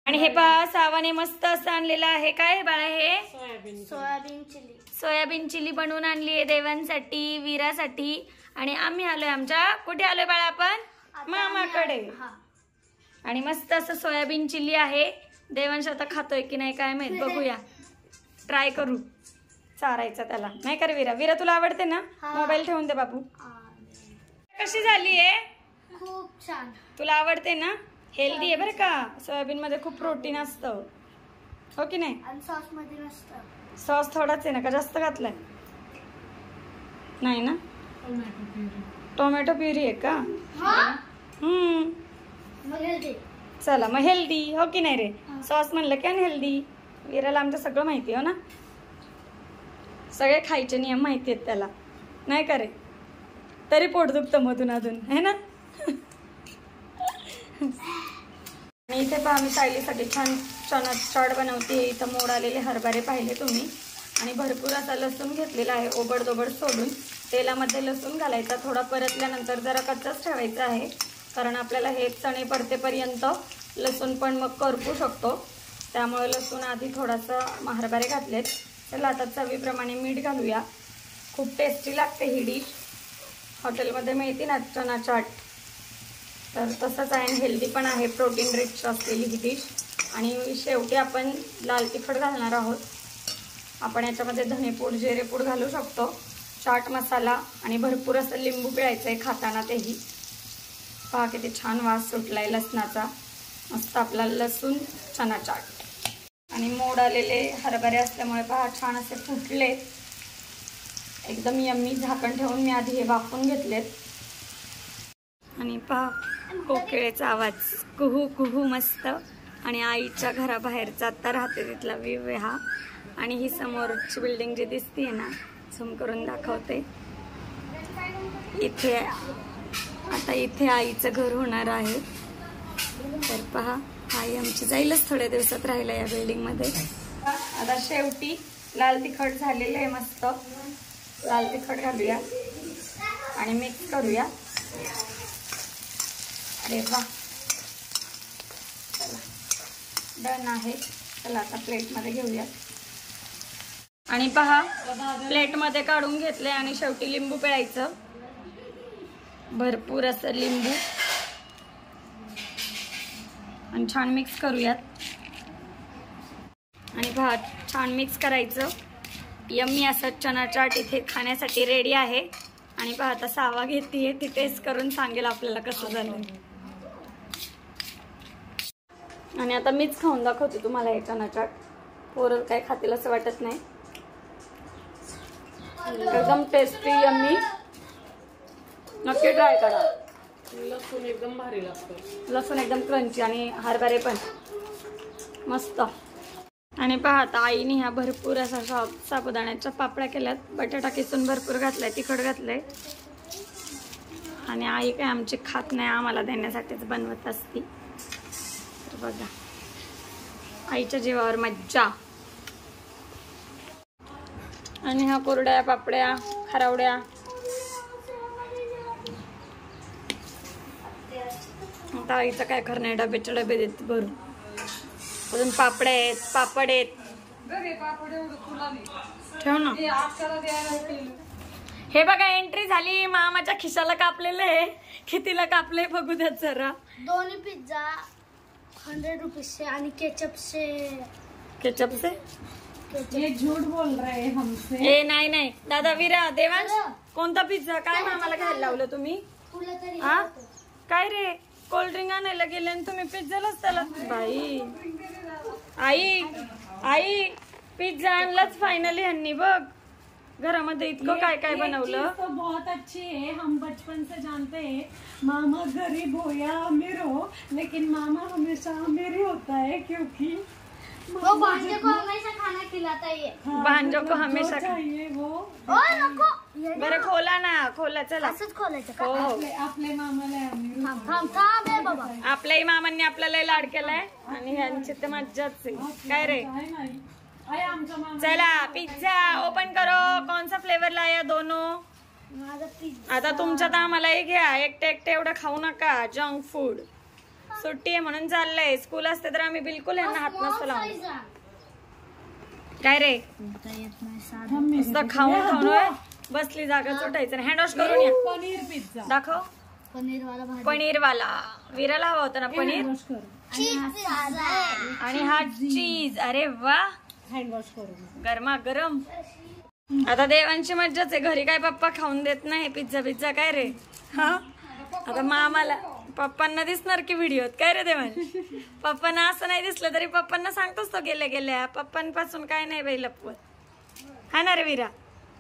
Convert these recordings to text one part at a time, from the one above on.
आणि हे पहा सावाने मस्त असं आणलेलं आहे. काय बाळा हे सोयाबीन चिली बनवून आणली आहे देवांसाठी, वीरासाठी. आणि आम्ही आलोय आमच्या कुठे आलोय बाळा आपण मामाकडे. आणि मस्त असं सोयाबीन चिली आहे. देवांश आता खातोय की नाही काय माहित, बघूया, ट्राय करू चारायचं त्याला, नाही कर वीरा. वीरा तुला आवडते ना? मोबाईल ठेवून दे बाबू. कशी झाली आहे? खूप छान. तुला आवडते ना? हेल्दी आहे बरं का. सोयाबीन मध्ये खूप प्रोटीन असतं, हो की नाही? आणि सॉस मध्ये नसतं. सॉस थोडाच आहे ना का जास्त घातलाय? नाही ना, टोमॅटो प्युरी आहे का? चला मग हेल्दी, हो की नाही रे? सॉस म्हणलं की अनहेल्दी. वीराला आमचं सगळं माहिती हो ना, सगळे खायचे नियम माहिती आहेत त्याला, नाही का रे? तरी पोट दुखतं मधून अधून, है ना? आणि इथे पहा मी सायलीसाठी छान चना चाट बनवते. इथं मोड आलेले हरभरे पाहिले तुम्ही. आणि भरपूर असा लसूण घेतलेला आहे, ओबडदोबड सोडून. तेलामध्ये लसूण घालायचा, थोडा परतल्यानंतर जरा कच्चाच ठेवायचा आहे, कारण आपल्याला हे चणे परतेपर्यंत लसूण पण मग करपू शकतो. त्यामुळे लसूण आधी थोडासा हरभरे घातलेत. चला आता चवीप्रमाणे मीठ घालूया. खूप टेस्टी लागते ही डिश, हॉटेलमध्ये मिळते ना चना चाट, तर तसंच आहे. हेल्दी पण आहे, प्रोटीन रिच असलेली ही डिश. आणि शेवटी आपण लाल तिखट घालणार आहोत. आपण याच्यामध्ये धनेपूड, जिरेपूड घालू शकतो, चाट मसाला, आणि भरपूर असं लिंबू पिळायचं आहे खाताना. तेही पहा किती छान वास सुटलाय लसणाचा. मस्त आपला लसूण चना चाट. आणि मोड आलेले हरभरे असल्यामुळे पहा छान असे फुटले, एकदम यम्मी. झाकण ठेवून मी आधी हे वाफवून घेतलेत. आणि पहा कोकिळेचा आवाज, कुहू कुहू मस्त. आणि आईच्या घराबाहेरचा आता राहते तिथला व्ह्यू आहे हा. आणि ही समोरची बिल्डिंग जी दिसतीये ना, झूम करून दाखवते. इथे आता इथे आईचं घर होणार आहे. तर पहा आई आमची जाईलच थोड्या दिवसात राहिला या बिल्डिंग मध्ये. आता शेवटी लाल तिखट झालेलं आहे मस्त. लाल तिखट घालूया आणि मिक्स करूया. अरे वा, चला डन आहे. चला आता प्लेटमध्ये घेऊया. आणि पहा प्लेटमध्ये काढून घेतले. आणि शेवटी लिंबू पिळायचं, भरपूर असं लिंबू, आणि छान मिक्स करूयात. आणि पहा छान मिक्स करायचं. यम्मी असं चना चाट इथे खाण्यासाठी रेडी आहे. आणि पहा आता सावा घेतीये, ती टेस्ट करून सांगेल आपल्याला कसं झालं. आणि आता मीच खाऊन दाखवते तुम्हाला हे चना चाट. पोरं काय खातील असं वाटत नाही, एकदम टेस्टी यम्मी. नक्की ट्राय करा. लसूण एकदम भारी लागतं, लसूण एकदम क्रंची, आणि हरभरे पण मस्त. आणि पहा आता आईने ह्या भरपूर असा साबुदाण्याच्या पापड्या केल्यात. बटाटा किसून भरपूर घातलाय, तिखट घातलंय. आणि आई काय आमची खात नाही, आम्हाला देण्यासाठीच बनवत असती. तर बघा आईच्या जीवावर मज्जा. आणि ह्या कोरड्या पापड्या, खारावड्या. आता आईचं काय खरं नाही, डबेचे डबे देत भरून. अजून पापड्या आहेत, पापड आहेत. ठेव ना. हे बघा एंट्री झाली. मामाच्या खिशाला कापलेलं आहे. कितीला कापले बघू द्यात जरा. दोन्ही पिझ्झा 100 रुपीस आणि केचप से ये झूठ बोल रहे हैं हमसे. ए नाही नाही दादा. वीरा, देवांश, कोणता पिझ्झा? काय मामाला घ्यायला लावलं तुम्ही? हा काय रे, कोल्ड्रिंक आणायला गेले आणि तुम्ही पिझ्झालाच त्याला. बाई, आई आई पिझ्झा आणलाच फायनली ह्यांनी. बघ घरामध्ये इतकं काय काय बनवलं. तो बहुत अच्छी है, हम बचपन से जानते हैं. मामा गरीब हो या अमीर हो, लेकिन मामा हमेशा अमीर ही होता है, क्योंकि वो भांजे को हमेशा खाना खिलाता है. भांजो को हमेशा चाहिए वो. नको बरं खोला ना, खोला. चला असंच खोलायचं का? हो हो. आपले मामाला आम्ही थांब रे बाबा. आपल्याही मामांनी आपल्याला लाड केलाय, आणि ह्यांची तर मज्जाच आहे. काय रे, चला पिझ्झा ओपन करो. कौन सा फ्लेवर लाया दोनों? माझा पिझ्झा. आता तुमच्यात आम्हालाही घ्या. एकटे एकटे एवढं खाऊ नका जंक फूड. सुट्टी आहे म्हणून चाललंय. स्कूल असते तर आम्ही बिलकुल यांना हात नसतो लावला. काय रे नुसतं खाऊन खाऊन बसली जागा सुटायचं. हँड वॉश करून या. पनीर पिझ्झा दाखव. पनीर वाला विराला हवा होता ना पनीर. आणि हा चीज. अरे वा हँड वॉश करून गरमा गरम. आता देवांची मज्जाच आहे. घरी काय पप्पा खाऊन देत नाही पिझ्झा पिझ्झा काय रे. हा आता मामाला पप्पांना दिसणार की व्हिडिओत काय रे देवांश. पप्पांना असं नाही दिसलं तरी पप्पांना सांगतोच तो गेल्या गेल्या. पप्पांपासून काय नाही बाई लपवत. हा ना रे विरा.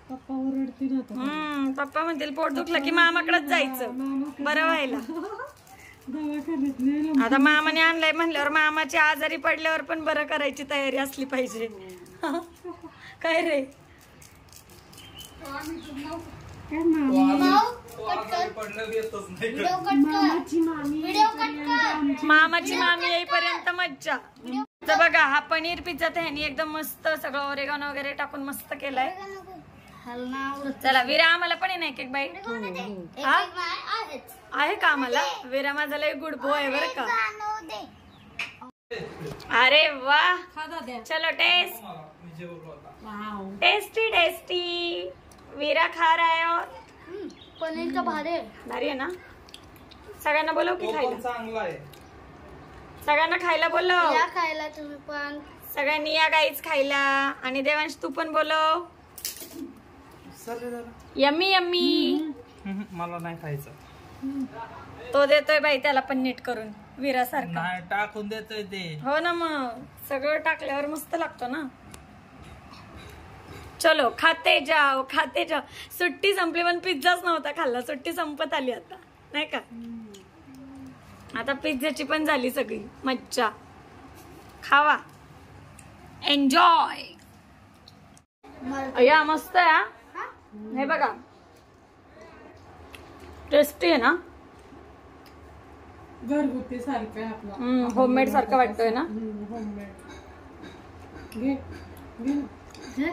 पप्पा ओरडतील होता. पप्पा म्हणतील पोट दुखलं की मामाकडेच जायचं बरं व्हायला. दवाखान्यात नेलं. आता मामाने आणलंय म्हणल्यावर मामाची आजारी पडल्यावर पण बरं करायची तयारी असली पाहिजे. काय रे काय मामी मामाची मामी येईपर्यंत मज्जा. तर बघा हा पनीर पिझ्झा तर ह्यानी एकदम मस्त सगळं ओरेगॉन वगैरे टाकून मस्त केलाय. चला विरा आम्हाला पण आहे ना एक एक बाईट. आहे का आम्हाला. विरा माझा लय गुड बॉय बरं का. अरे वा चलो टेस्ट. टेस्टी टेस्टी विरा खा रहा है. और पनीर का भारी आहे ना. सगळ्यांना बोलव की खायला. चांगला आहे. सगळ्यांना खायला बोलव. या खायला तुम्ही पण. सगळ्यांनी या गाईच खायला. आणि देवांश तू पण बोलव. Yummy yummy. मला नाही खायचं. तो देतोय बाई त्याला पण नीट करून विरासारखा. नाही टाकून देतोय ते. हो ना मग सगळं टाकल्यावर मस्त लागतो ना. चलो खाते जाओ खाते जाओ. सुट्टी संपली पण पिझ्झाच नव्हता खाल्ला. सुट्टी संपत आली आता नाही का. आता पिझ्झाची पण झाली सगळी मज्जा. खावा एन्जॉय. या मस्त आहे. हे बघा टेस्टी आहे ना. घरगुती सारखं आहे आपलं. होममेड सारखं वाटतोय ना. होममेड. घे घे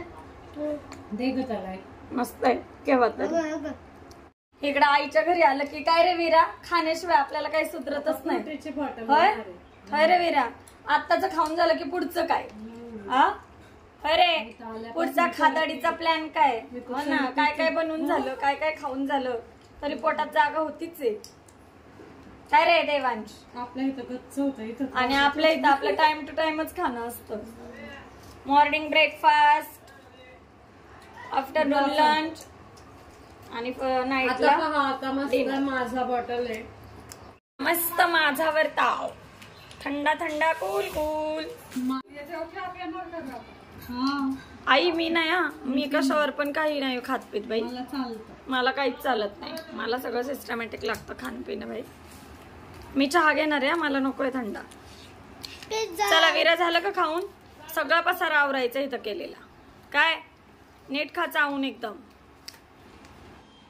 दे ग त्याला. मस्त आहे केव्हा तर. इकडं आईच्या घरी आलं की काय रे विरा खाण्याशिवाय आपल्याला काही सुधरतच नाही. होय होय रे विरा. आत्ताच खाऊन झालं की पुढचं काय. हा अरे पुढचा खादाडीचा प्लॅन काय. हो ना काय काय बनवून झालं काय काय खाऊन झालं तरी पोटात जागा होतीच आहे. काय रे देवांश. आपल्या इथं गच्च होतं इथं. आणि आपल्या इथं आपलं टाइम टू टाइमच खाणं असतं. मॉर्निंग ब्रेकफास्ट आफ्टरनून लंच आणि नाईटला आता मस्त माझा बॉटल आहे. मस्त माझावर ताव थंडा थंडा कूल कूल. आई मी नाही हा. मी कशावर पण काही नाही खात पीत बाई. मला काहीच चालत नाही. मला सगळं सिस्टमॅटिक लागतं खाणं पिणं बाई. मी चहा घेणार आहे. मला नकोय थंडा. चला विरा झालं का खाऊन. सगळा पसारा आवरायचा इथं केलेला. काय नीट खा चावून एकदम.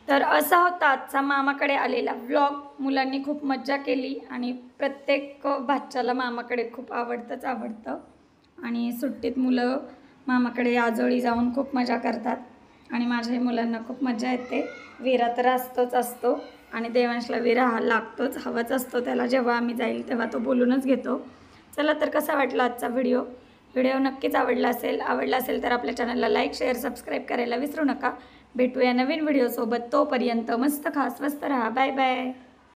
तर असा होता आजचा मामाकडे आलेला व्लॉग. मुलांनी खूप मज्जा केली आणि प्रत्येक भाच्याला मामाकडे खूप आवडतं. आणि सुट्टीत मुलं मामाकडे आजोळी जाऊन खूप मजा करतात. आणि माझ्याही मुलांना खूप मजा येते. विरा तर असतो आणि देवांशला विरा हा लागतोच. हवाच असतो त्याला. जेव्हा आम्ही जाईल तेव्हा तो बोलूनच घेतो. चला तर कसा वाटला आजचा व्हिडिओ नक्कीच आवडला असेल तर आपल्या चॅनलला लाईक शेअर सबस्क्राईब करायला विसरू नका. भेटूया नवीन व्हिडिओसोबत. तोपर्यंत मस्त खा स्वस्त राहा. Bye bye.